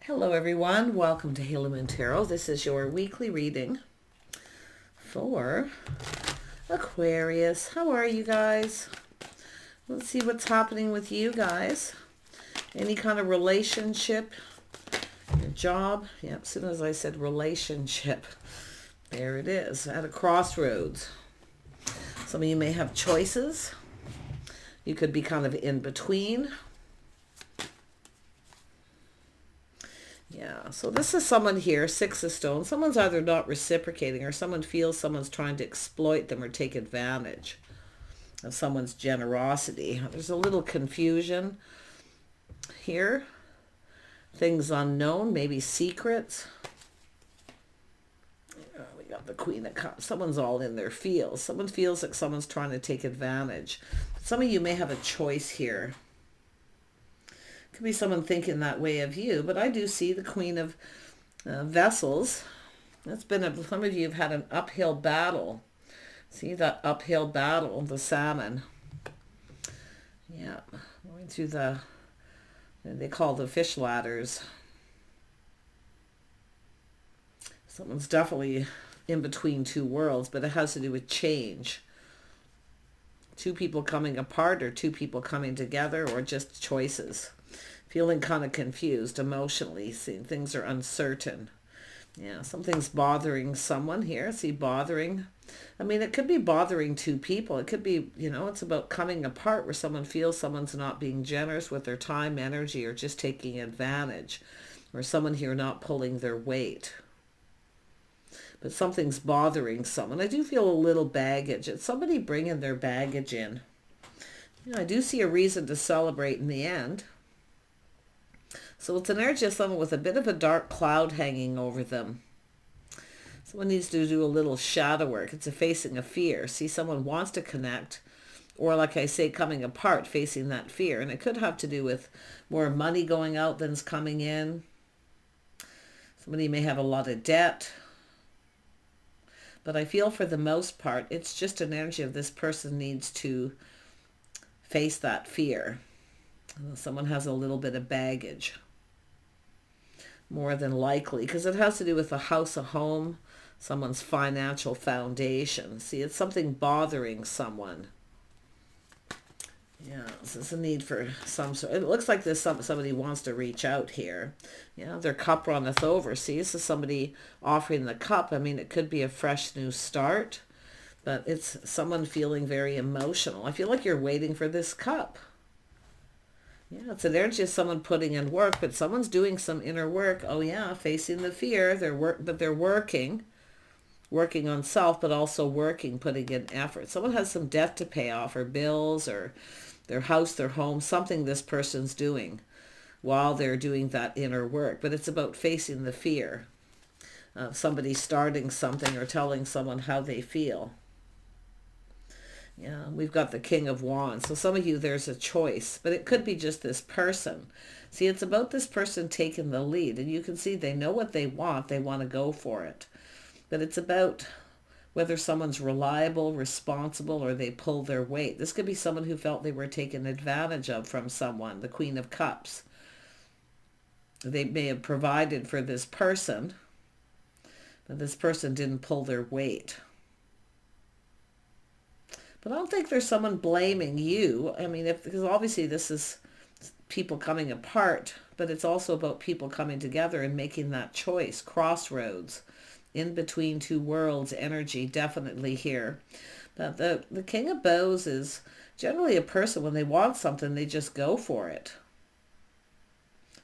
Hello everyone, welcome to Helaman Tarot. This is your weekly reading for Aquarius. How are you guys? Let's see what's happening with you guys. Any kind of relationship, your job. Yeah, as soon as I said relationship, there it is, at a crossroads. Some of you may have choices. You could be kind of in between. Yeah, so this is someone here, Six of Stones. Someone's either not reciprocating or someone feels someone's trying to exploit them or take advantage of someone's generosity. There's a little confusion here. Things unknown, maybe secrets. We got the Queen of Cups. Someone's all in their feels. Someone feels like someone's trying to take advantage. Some of you may have a choice here. Could be someone thinking that way of you, but I do see the Queen of Vessels. That's been some of you have had an uphill battle. See that uphill battle, the salmon. Yeah, going through they call the fish ladders. Someone's definitely in between two worlds, but it has to do with change. Two people coming apart or two people coming together or just choices. Feeling kind of confused emotionally, seeing things are uncertain. Yeah, something's bothering someone here. See, bothering. I mean, it could be bothering two people. It could be, it's about coming apart where someone feels someone's not being generous with their time, energy, or just taking advantage. Or someone here not pulling their weight. But something's bothering someone. I do feel a little baggage. It's somebody bringing their baggage in. I do see a reason to celebrate in the end. So it's an energy of someone with a bit of a dark cloud hanging over them. Someone needs to do a little shadow work. It's a facing a fear. See, someone wants to connect, or like I say, coming apart, facing that fear. And it could have to do with more money going out than's coming in. Somebody may have a lot of debt. But I feel for the most part, it's just an energy of this person needs to face that fear. Someone has a little bit of baggage. More than likely, because it has to do with a house, a home, someone's financial foundation. See, it's something bothering someone. Yeah, so it's a need for some sort. It looks like there's somebody wants to reach out here. Yeah, their cup runneth over. See, this is somebody offering the cup. I mean, it could be a fresh new start, but it's someone feeling very emotional. I feel like you're waiting for this cup. Yeah, it's an energy of someone putting in work, but someone's doing some inner work. Oh yeah, facing the fear. They're working on self, but also putting in effort. Someone has some debt to pay off, or bills, or their house, their home, something this person's doing while they're doing that inner work. But it's about facing the fear of somebody starting something or telling someone how they feel. Yeah, we've got the King of Wands. So some of you, there's a choice, but it could be just this person. See, it's about this person taking the lead, and you can see they know what they want. They want to go for it. But it's about whether someone's reliable, responsible, or they pull their weight. This could be someone who felt they were taken advantage of from someone, the Queen of Cups. They may have provided for this person, but this person didn't pull their weight. But I don't think there's someone blaming you. I mean, because obviously this is people coming apart, but it's also about people coming together and making that choice. Crossroads, in between two worlds, energy definitely here. But the King of Bows is generally a person, when they want something, they just go for it.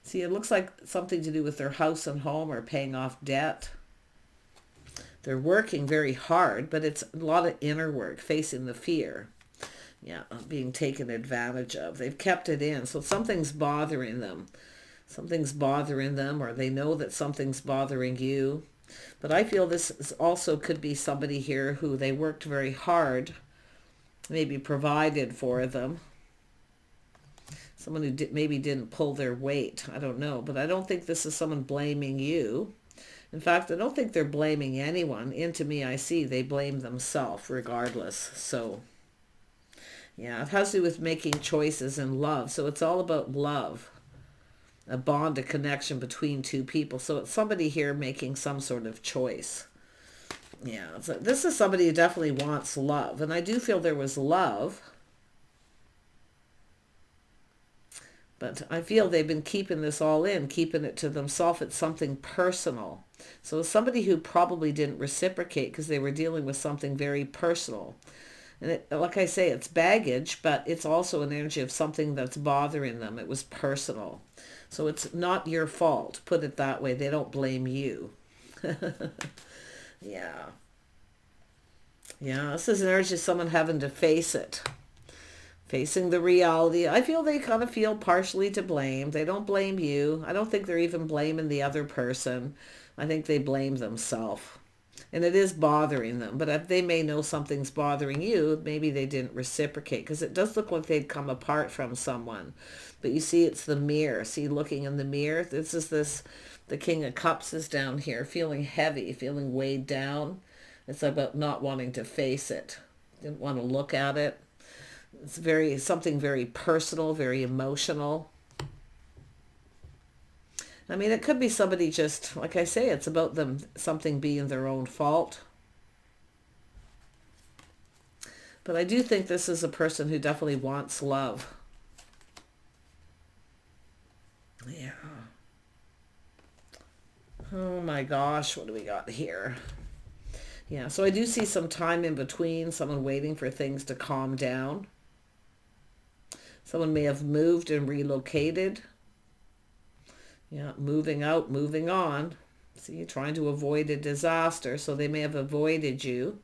See, it looks like something to do with their house and home or paying off debt. They're working very hard, but it's a lot of inner work, facing the fear. Yeah, being taken advantage of. They've kept it in, so something's bothering them. Something's bothering them, or they know that something's bothering you. But I feel this also could be somebody here who they worked very hard, maybe provided for them. Someone who maybe didn't pull their weight. I don't know, but I don't think this is someone blaming you. In fact, I don't think they're blaming anyone. Into me, I see they blame themselves regardless. So, yeah, it has to do with making choices in love. So it's all about love. a bond, a connection between two people. So it's somebody here making some sort of choice. Yeah, so this is somebody who definitely wants love. And I do feel there was love. But I feel they've been keeping this all in, keeping it to themselves. It's something personal. So it's somebody who probably didn't reciprocate because they were dealing with something very personal. And like I say, it's baggage, but it's also an energy of something that's bothering them. It was personal. So it's not your fault. Put it that way. They don't blame you. Yeah. Yeah, this is an energy of someone having to face it. Facing the reality. I feel they kind of feel partially to blame. They don't blame you. I don't think they're even blaming the other person. I think they blame themselves. And it is bothering them. But if they may know something's bothering you, maybe they didn't reciprocate. Because it does look like they'd come apart from someone. But you see, it's the mirror. See, looking in the mirror. The King of Cups is down here, feeling heavy, feeling weighed down. It's about not wanting to face it. Didn't want to look at it. It's something very personal, very emotional. I mean, it could be somebody just, like I say, it's about them, something being their own fault. But I do think this is a person who definitely wants love. Yeah. Oh my gosh, what do we got here? Yeah, so I do see some time in between, someone waiting for things to calm down. Someone may have moved and relocated. Yeah, moving out, moving on. See, trying to avoid a disaster, so they may have avoided you.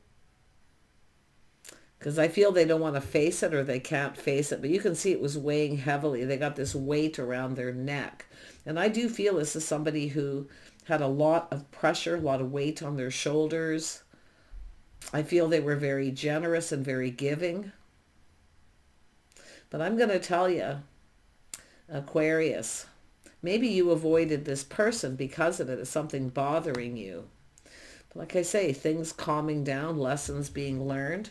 Because I feel they don't want to face it or they can't face it. But you can see it was weighing heavily. They got this weight around their neck. And I do feel this is somebody who had a lot of pressure, a lot of weight on their shoulders. I feel they were very generous and very giving. But I'm going to tell you, Aquarius, maybe you avoided this person because of it. It's something bothering you. But like I say, things calming down, lessons being learned.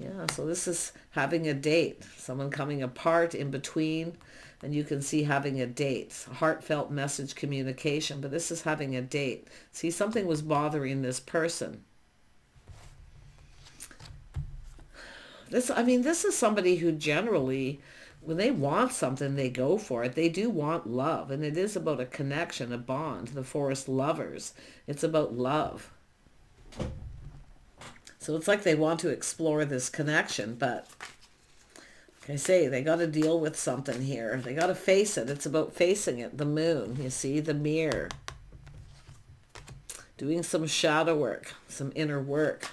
Yeah, so this is having a date, someone coming apart in between, and you can see having a date, heartfelt message communication, but this is having a date. See, something was bothering this person. This is somebody who generally, when they want something, they go for it. They do want love, and it is about a connection, a bond, the forest lovers. It's about love. So it's like they want to explore this connection, but like I say, they got to deal with something here. They got to face it. It's about facing it. The moon, you see, the mirror. Doing some shadow work, some inner work.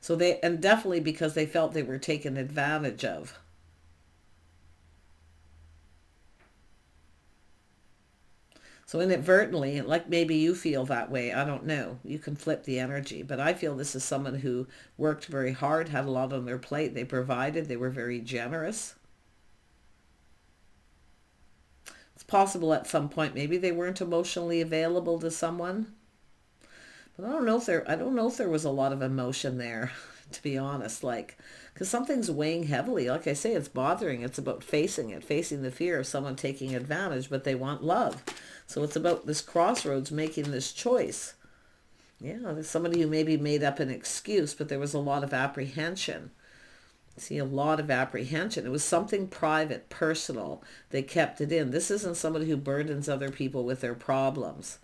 So and definitely because they felt they were taken advantage of. So inadvertently, like maybe you feel that way, I don't know. You can flip the energy. But I feel this is someone who worked very hard, had a lot on their plate. They provided. They were very generous. It's possible at some point maybe they weren't emotionally available to someone. But I don't know if there was a lot of emotion there, to be honest. Because something's weighing heavily. Like I say, it's bothering. It's about facing it, facing the fear of someone taking advantage, but they want love. So it's about this crossroads, making this choice. Yeah, there's somebody who maybe made up an excuse, but there was a lot of apprehension. See, a lot of apprehension. It was something private, personal. They kept it in. This isn't somebody who burdens other people with their problems.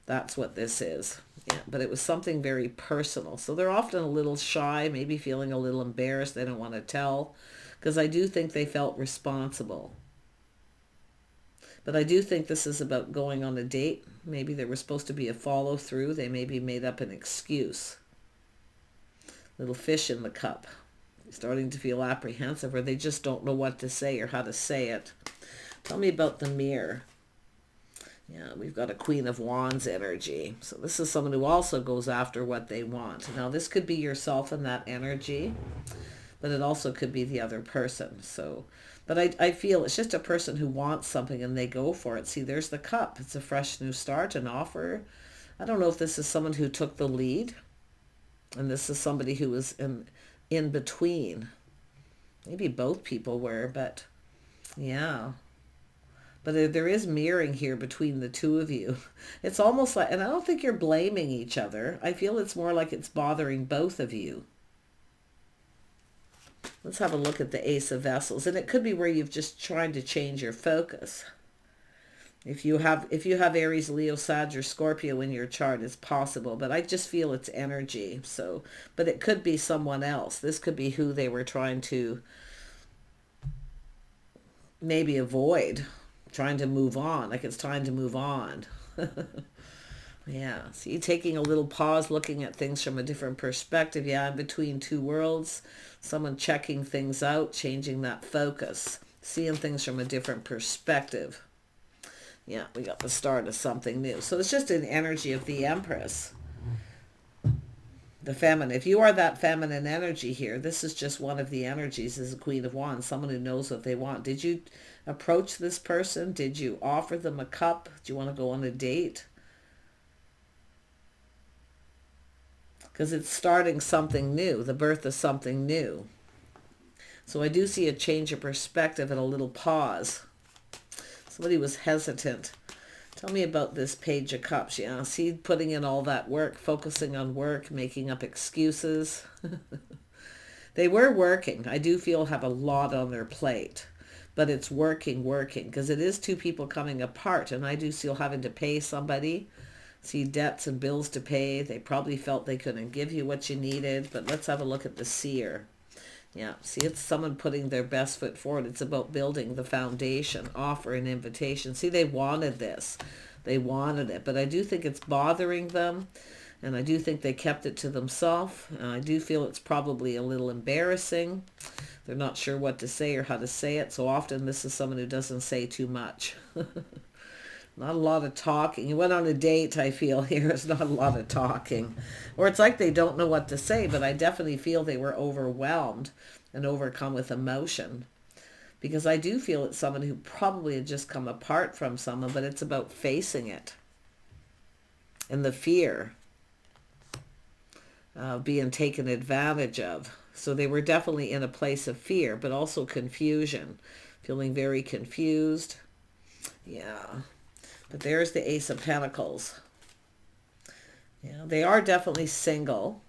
That's what this is. Yeah, but it was something very personal. So they're often a little shy, maybe feeling a little embarrassed. They don't want to tell, because I do think they felt responsible. But I do think this is about going on a date. Maybe there was supposed to be a follow through. They maybe made up an excuse. Little fish in the cup. Starting to feel apprehensive, or they just don't know what to say or how to say it. Tell me about the mirror. Yeah, we've got a Queen of Wands energy. So this is someone who also goes after what they want. Now, this could be yourself in that energy, but it also could be the other person. So, but I feel it's just a person who wants something and they go for it. See, there's the cup. It's a fresh new start, an offer. I don't know if this is someone who took the lead, and this is somebody who was in between. Maybe both people were, but yeah. But there is mirroring here between the two of you. It's almost like, and I don't think you're blaming each other. I feel it's more like it's bothering both of you. Let's have a look at the Ace of Vessels. And it could be where you've just trying to change your focus. If you have Aries, Leo, Sag, or Scorpio in your chart, it's possible. But I just feel it's energy. So, but it could be someone else. This could be who they were trying to maybe avoid. Trying to move on. Like it's time to move on. Yeah. See, taking a little pause, looking at things from a different perspective. Yeah, in between two worlds. Someone checking things out, changing that focus. Seeing things from a different perspective. Yeah, we got the start of something new. So it's just an energy of the Empress. The feminine. If you are that feminine energy here, this is just one of the energies as a Queen of Wands. Someone who knows what they want. Did you approach this person? Did you offer them a cup? Do you want to go on a date? Because it's starting something new, the birth of something new. So I do see a change of perspective and a little pause. Somebody was hesitant. Tell me about this Page of Cups. Yeah, see, putting in all that work, focusing on work, making up excuses. They were working. I do feel have a lot on their plate. But it's working, because it is two people coming apart. And I do feel having to pay somebody. See debts and bills to pay. They probably felt they couldn't give you what you needed. But let's have a look at the Seer. Yeah, see, it's someone putting their best foot forward. It's about building the foundation, offer an invitation. See, they wanted this. They wanted it. But I do think it's bothering them. And I do think they kept it to themselves. I do feel it's probably a little embarrassing. They're not sure what to say or how to say it. So often this is someone who doesn't say too much. Not a lot of talking. You went on a date, I feel here. It's not a lot of talking. Or it's like they don't know what to say, but I definitely feel they were overwhelmed and overcome with emotion. Because I do feel it's someone who probably had just come apart from someone, but it's about facing it. And the fear of being taken advantage of. So they were definitely in a place of fear, but also confusion. Feeling very confused. Yeah. But there's the Ace of Pentacles. Yeah, they are definitely single.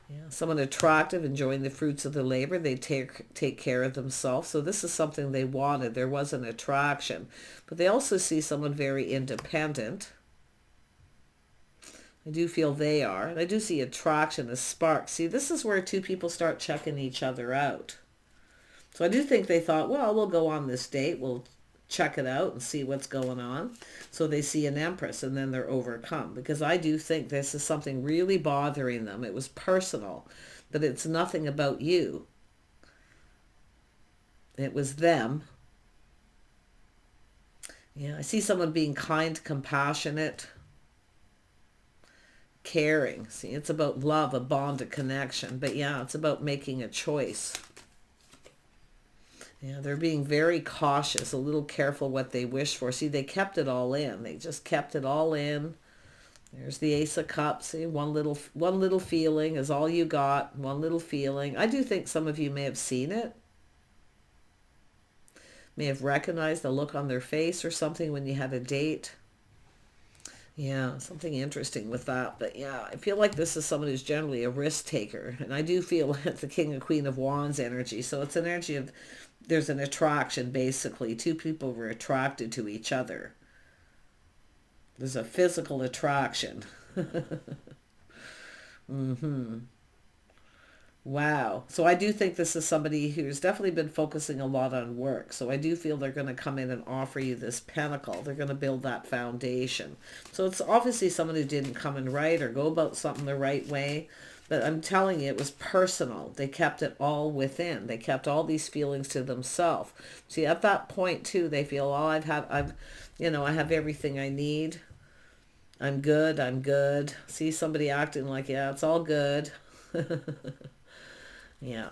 Yeah, someone attractive, enjoying the fruits of their labor. They take care of themselves. So this is something they wanted. There was an attraction. But they also see someone very independent. I do feel they are. And I do see attraction, a spark. See, this is where two people start checking each other out. So I do think they thought, well, we'll go on this date. We'll check it out and see what's going on. So they see an Empress and then they're overcome. Because I do think this is something really bothering them. It was personal, but it's nothing about you. It was them. Yeah, I see someone being kind, compassionate, caring. See, it's about love, a bond, a connection. But yeah, it's about making a choice. Yeah, they're being very cautious, a little careful what they wish for. See, they kept it all in. They just kept it all in. There's the Ace of Cups. See, one little feeling is all you got. One little feeling. I do think some of you may have seen it. May have recognized the look on their face or something when you had a date. Yeah, something interesting with that. But yeah, I feel like this is someone who's generally a risk taker. And I do feel it's the King and Queen of Wands energy. So it's an energy of, there's an attraction basically. Two people were attracted to each other. There's a physical attraction. Mm-hmm. Wow. So I do think this is somebody who's definitely been focusing a lot on work. So I do feel they're going to come in and offer you this pentacle. They're going to build that foundation. So it's obviously someone who didn't come in right or go about something the right way. But I'm telling you, it was personal. They kept it all within. They kept all these feelings to themselves. See, at that point too, they feel, oh, I have everything I need. I'm good. I'm good. See somebody acting like, yeah, it's all good. Yeah.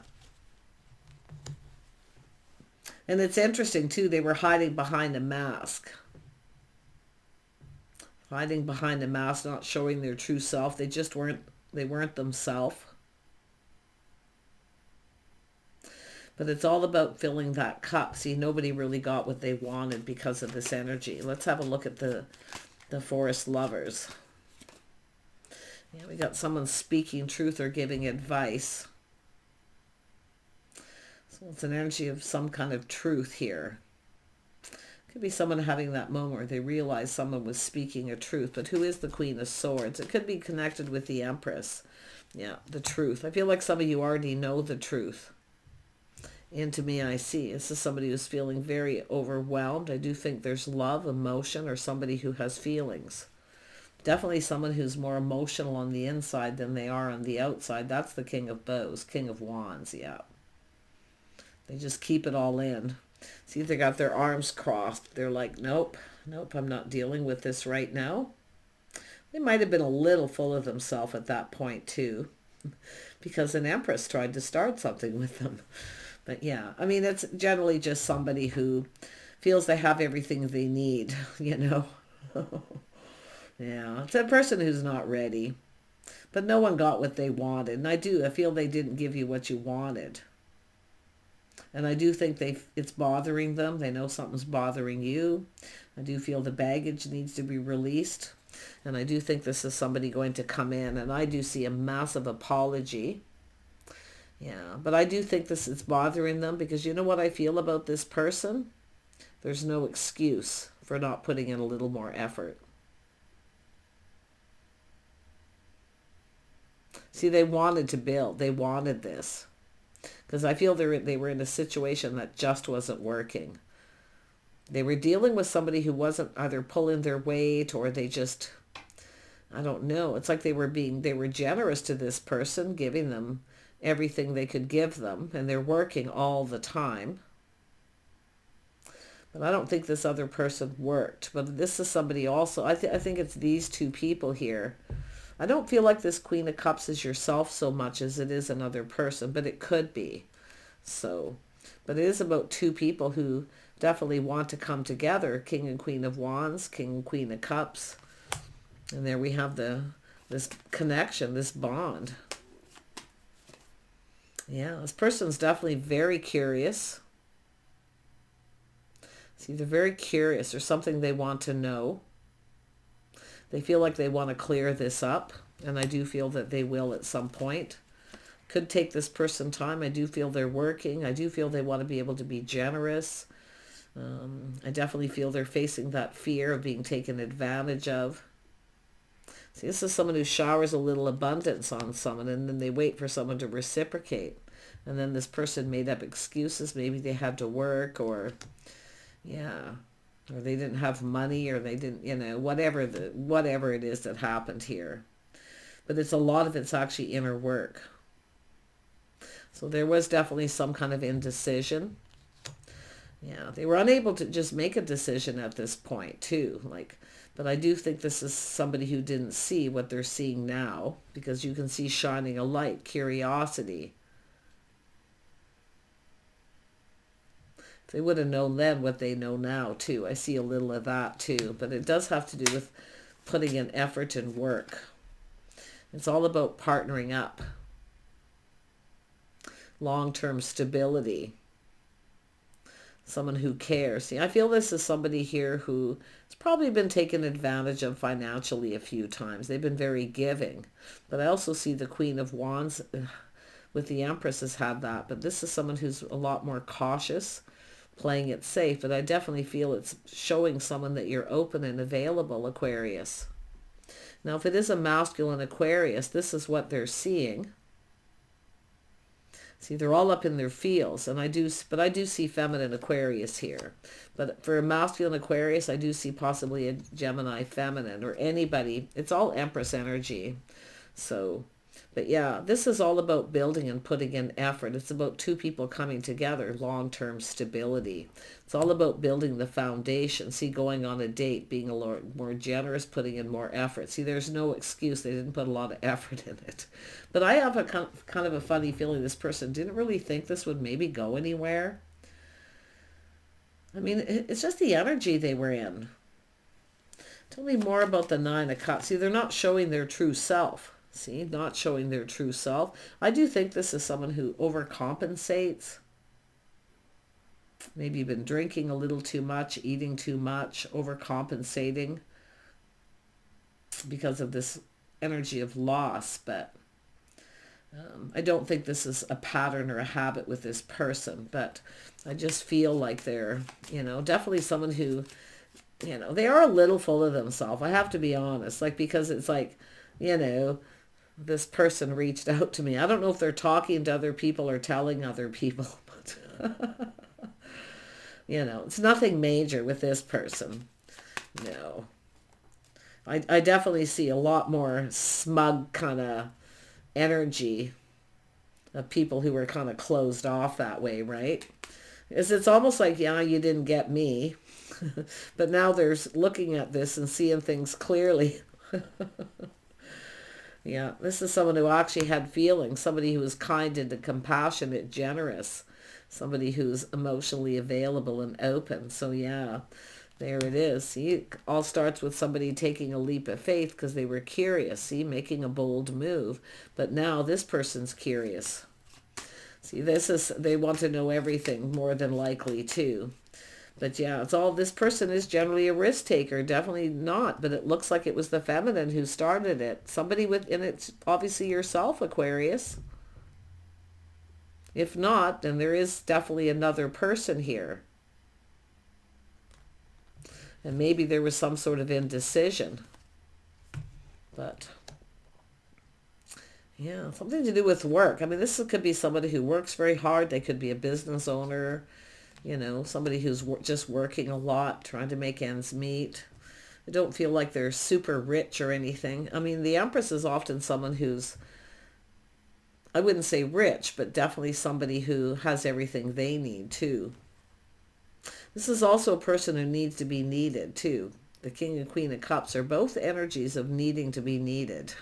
And it's interesting too, they were hiding behind a mask. Hiding behind a mask, not showing their true self. They weren't themselves. But it's all about filling that cup. See, nobody really got what they wanted because of this energy. Let's have a look at the Forest Lovers. Yeah, we got someone speaking truth or giving advice. So it's an energy of some kind of truth here. Could be someone having that moment where they realize someone was speaking a truth. But who is the Queen of Swords? It could be connected with the Empress. Yeah, the truth. I feel like some of you already know the truth. And to me, I see this is somebody who's feeling very overwhelmed. I do think there's love, emotion, or somebody who has feelings. Definitely someone who's more emotional on the inside than they are on the outside. That's the King of Bows, King of Wands, yeah. They just keep it all in. See, they got their arms crossed. They're like, nope, I'm not dealing with this right now. They might have been a little full of themselves at that point too, because an Empress tried to start something with them. But yeah, I mean, it's generally just somebody who feels they have everything they need, you know. Yeah, it's a person who's not ready. But no one got what they wanted. And I feel they didn't give you what you wanted. And I do think it's bothering them. They know something's bothering you. I do feel the baggage needs to be released. And I do think this is somebody going to come in. And I do see a massive apology. Yeah, but I do think this is bothering them because you know what I feel about this person? There's no excuse for not putting in a little more effort. See, they wanted to build. They wanted this. Because I feel they were in a situation that just wasn't working. They were dealing with somebody who wasn't either pulling their weight or they just, I don't know. It's like they were generous to this person, giving them everything they could give them, and they're working all the time. But I don't think this other person worked. But this is somebody also, I think it's these two people here. I don't feel like this Queen of Cups is yourself so much as it is another person, but it could be. So, but it is about two people who definitely want to come together. King and Queen of Wands, King and Queen of Cups. And there we have this connection, this bond. Yeah, this person's definitely very curious. See, they're very curious. There's something they want to know. They feel like they want to clear this up. And I do feel that they will at some point. Could take this person time. I do feel they're working. I do feel they want to be able to be generous. I definitely feel they're facing that fear of being taken advantage of. See, this is someone who showers a little abundance on someone and then they wait for someone to reciprocate. And then this person made up excuses. Maybe they had to work or, yeah, or they didn't have money or they didn't, you know, whatever it is that happened here. But it's a lot of it's actually inner work. So there was definitely some kind of indecision. Yeah, they were unable to just make a decision at this point too. But I do think this is somebody who didn't see what they're seeing now, because you can see shining a light, curiosity. If they would have known then what they know now too. I see a little of that too, but it does have to do with putting in effort and work. It's all about partnering up. Long-term stability. Someone who cares. See, I feel this is somebody here who has probably been taken advantage of financially a few times. They've been very giving. But I also see the Queen of Wands with the Empress has had that. But this is someone who's a lot more cautious, playing it safe. But I definitely feel it's showing someone that you're open and available, Aquarius. Now, if it is a masculine Aquarius, this is what they're seeing. See, they're all up in their fields, and I do see feminine Aquarius here. But for a masculine Aquarius, I do see possibly a Gemini feminine or anybody. It's all Empress energy. So, but yeah, this is all about building and putting in effort. It's about two people coming together, long-term stability. It's all about building the foundation. See, going on a date, being a lot more generous, putting in more effort. See, there's no excuse. They didn't put a lot of effort in it. But I have a kind of a funny feeling this person didn't really think this would maybe go anywhere. I mean, it's just the energy they were in. Tell me more about the Nine of Cups. See, they're not showing their true self. See, not showing their true self. I do think this is someone who overcompensates. Maybe you've been drinking a little too much, eating too much, overcompensating because of this energy of loss. But I don't think this is a pattern or a habit with this person, but I just feel like they're, definitely someone who, they are a little full of themselves. I have to be honest, because it's this person reached out to me. I don't know if they're talking to other people or telling other people, but it's nothing major with this person. No. I definitely see a lot more smug kind of energy of people who were kind of closed off that way, right? It's almost like, yeah, you didn't get me. But now there's looking at this and seeing things clearly. Yeah, this is someone who actually had feelings, somebody who was kind and compassionate, generous, somebody who's emotionally available and open. So yeah, there it is. See, it all starts with somebody taking a leap of faith because they were curious, see, making a bold move. But now this person's curious. See, they want to know everything more than likely too. But yeah, this person is generally a risk taker. Definitely not, but it looks like it was the feminine who started it. Somebody and it's obviously yourself, Aquarius. If not, then there is definitely another person here. And maybe there was some sort of indecision. But yeah, something to do with work. I mean, this could be somebody who works very hard. They could be a business owner. Somebody who's just working a lot, trying to make ends meet. I don't feel like they're super rich or anything. I mean, the Empress is often someone who's, I wouldn't say rich, but definitely somebody who has everything they need too. This is also a person who needs to be needed too. The King and Queen of Cups are both energies of needing to be needed.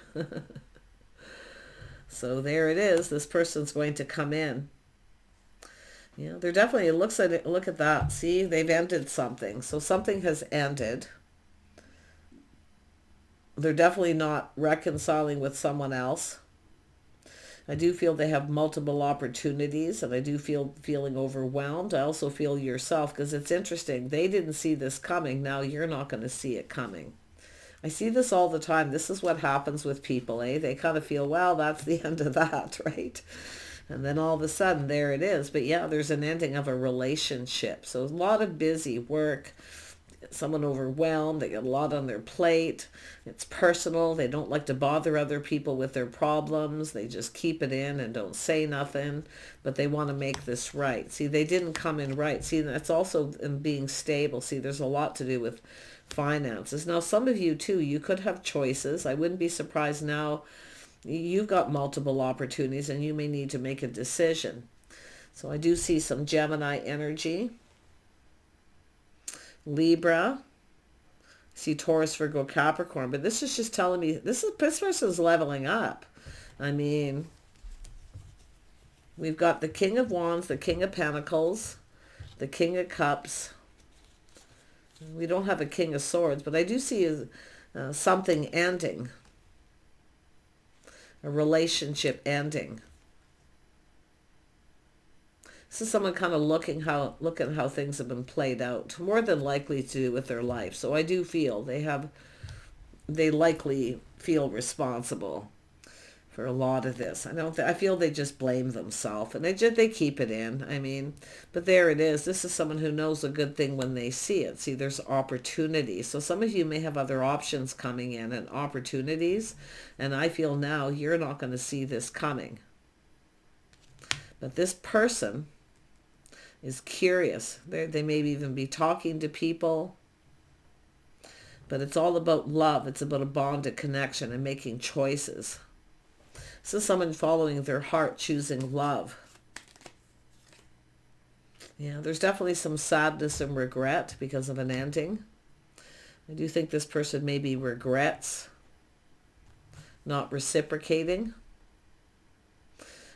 So there it is. This person's going to come in. Yeah, they're definitely, it looks at it, look at that. See, they've ended something. So something has ended. They're definitely not reconciling with someone else. I do feel they have multiple opportunities, and I do feel feeling overwhelmed. I also feel yourself, because it's interesting. They didn't see this coming. Now you're not going to see it coming. I see this all the time. This is what happens with people, eh? They kind of feel, well, that's the end of that, right? And then all of a sudden, there it is. But yeah, there's an ending of a relationship. So a lot of busy work, someone overwhelmed, they get a lot on their plate. It's personal. They don't like to bother other people with their problems. They just keep it in and don't say nothing. But they want to make this right. See, they didn't come in right. See, that's also in being stable. See, there's a lot to do with finances. Now, some of you too, you could have choices. I wouldn't be surprised now. You've got multiple opportunities and you may need to make a decision. So I do see some Gemini energy. Libra. See Taurus, Virgo, Capricorn. But this is just telling me this person is leveling up. I mean, we've got the King of Wands, the King of Pentacles, the King of Cups. We don't have a King of Swords, but I do see something ending. A relationship ending. This is someone kind of looking how things have been played out, more than likely to do with their life. So I do feel they likely feel responsible for a lot of this. I feel they just blame themselves and they keep it in. I mean, but there it is. This is someone who knows a good thing when they see it. See, there's opportunities. So some of you may have other options coming in and opportunities. And I feel now you're not going to see this coming. But this person is curious. They may even be talking to people. But it's all about love. It's about a bonded connection and making choices. This is someone following their heart, choosing love. Yeah, there's definitely some sadness and regret because of an ending. I do think this person maybe regrets not reciprocating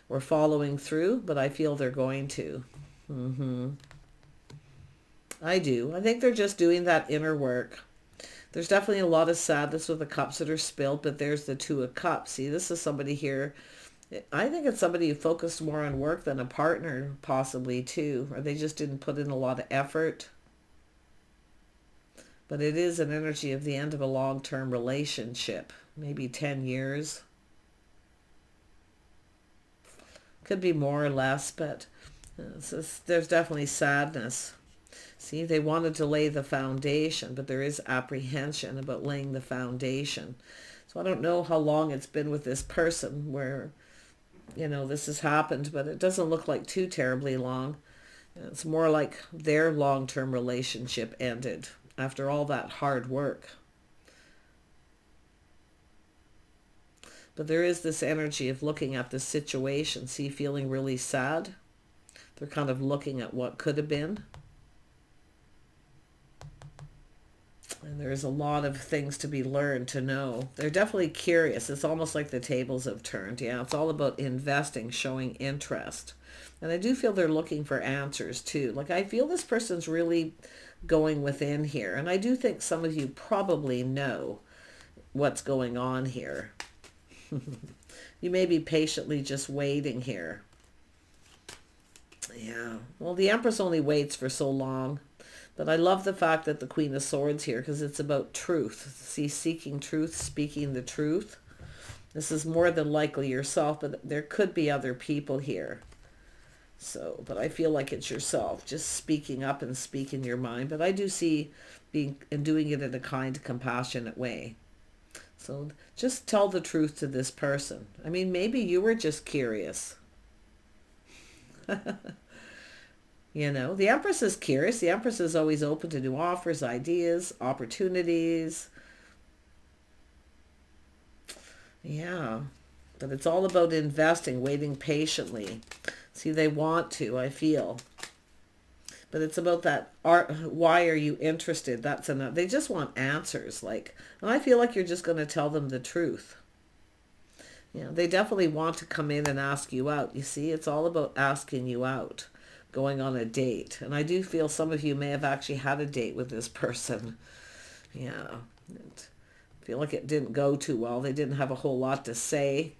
or following through, but I feel they're going to. I do. I think they're just doing that inner work. There's definitely a lot of sadness with the cups that are spilled, but there's the Two of Cups. See, this is somebody here I think it's somebody who focused more on work than a partner, possibly too, or they just didn't put in a lot of effort. But it is an energy of the end of a long-term relationship, maybe 10 years. Could be more or less, but there's definitely sadness. See, they wanted to lay the foundation, but there is apprehension about laying the foundation. So I don't know how long it's been with this person where, this has happened, but it doesn't look like too terribly long. It's more like their long-term relationship ended after all that hard work. But there is this energy of looking at the situation, see, feeling really sad. They're kind of looking at what could have been. And there's a lot of things to be learned, to know. They're definitely curious. It's almost like the tables have turned. Yeah, it's all about investing, showing interest. And I do feel they're looking for answers too. Like, I feel this person's really going within here. And I do think some of you probably know what's going on here. You may be patiently just waiting here. Yeah. Well, the Empress only waits for so long. But I love the fact that the Queen of Swords here, because it's about truth. See, seeking truth, speaking the truth. This is more than likely yourself, but there could be other people here. So, but I feel like it's yourself, just speaking up and speaking your mind. But I do see being and doing it in a kind, compassionate way. So just tell the truth to this person. I mean, maybe you were just curious. The Empress is curious. The Empress is always open to new offers, ideas, opportunities. Yeah. But it's all about investing, waiting patiently. See, they want to, I feel. But it's about that why are you interested? That's enough. They just want answers. And I feel like you're just going to tell them the truth. They definitely want to come in and ask you out. You see, it's all about asking you out. Going on a date. And I do feel some of you may have actually had a date with this person. Yeah. I feel like it didn't go too well. They didn't have a whole lot to say.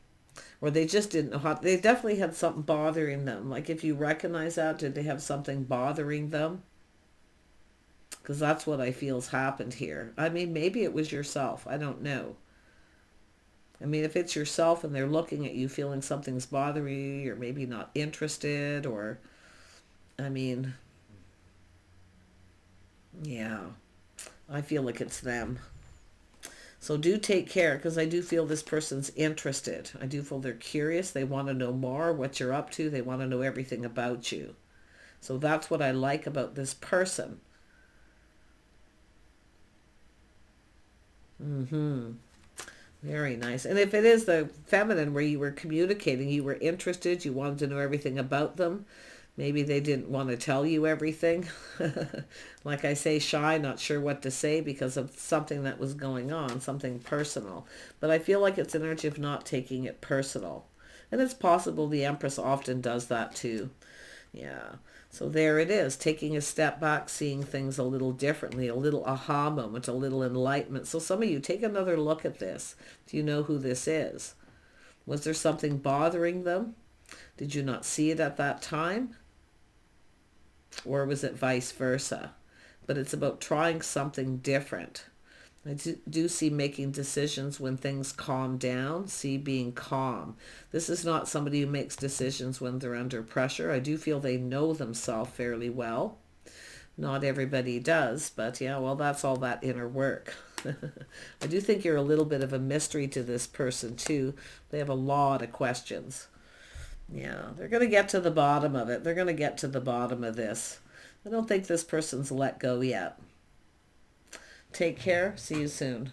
Or they just didn't know how. They definitely had something bothering them. Like, if you recognize that, did they have something bothering them? Because that's what I feel's happened here. I mean, maybe it was yourself. I don't know. I mean, if it's yourself and they're looking at you feeling something's bothering you, you're maybe not interested, or... I mean, yeah, I feel like it's them. So do take care, because I do feel this person's interested. I do feel they're curious. They want to know more, what you're up to. They want to know everything about you. So that's what I like about this person. Very nice. And if it is the feminine where you were communicating, you were interested, you wanted to know everything about them, maybe they didn't want to tell you everything. Like I say, shy, not sure what to say because of something that was going on, something personal. But I feel like it's an energy of not taking it personal. And it's possible the Empress often does that too. Yeah. So there it is, taking a step back, seeing things a little differently, a little aha moment, a little enlightenment. So some of you, take another look at this. Do you know who this is? Was there something bothering them? Did you not see it at that time? Or was it vice versa? But it's about trying something different. I do see making decisions when things calm down, see being calm. This is not somebody who makes decisions when they're under pressure. I do feel they know themselves fairly well. Not everybody does, but yeah, well, that's all that inner work. I do think you're a little bit of a mystery to this person too. They have a lot of questions. Yeah, they're going to get to the bottom of it. They're going to get to the bottom of this. I don't think this person's let go yet. Take care. See you soon.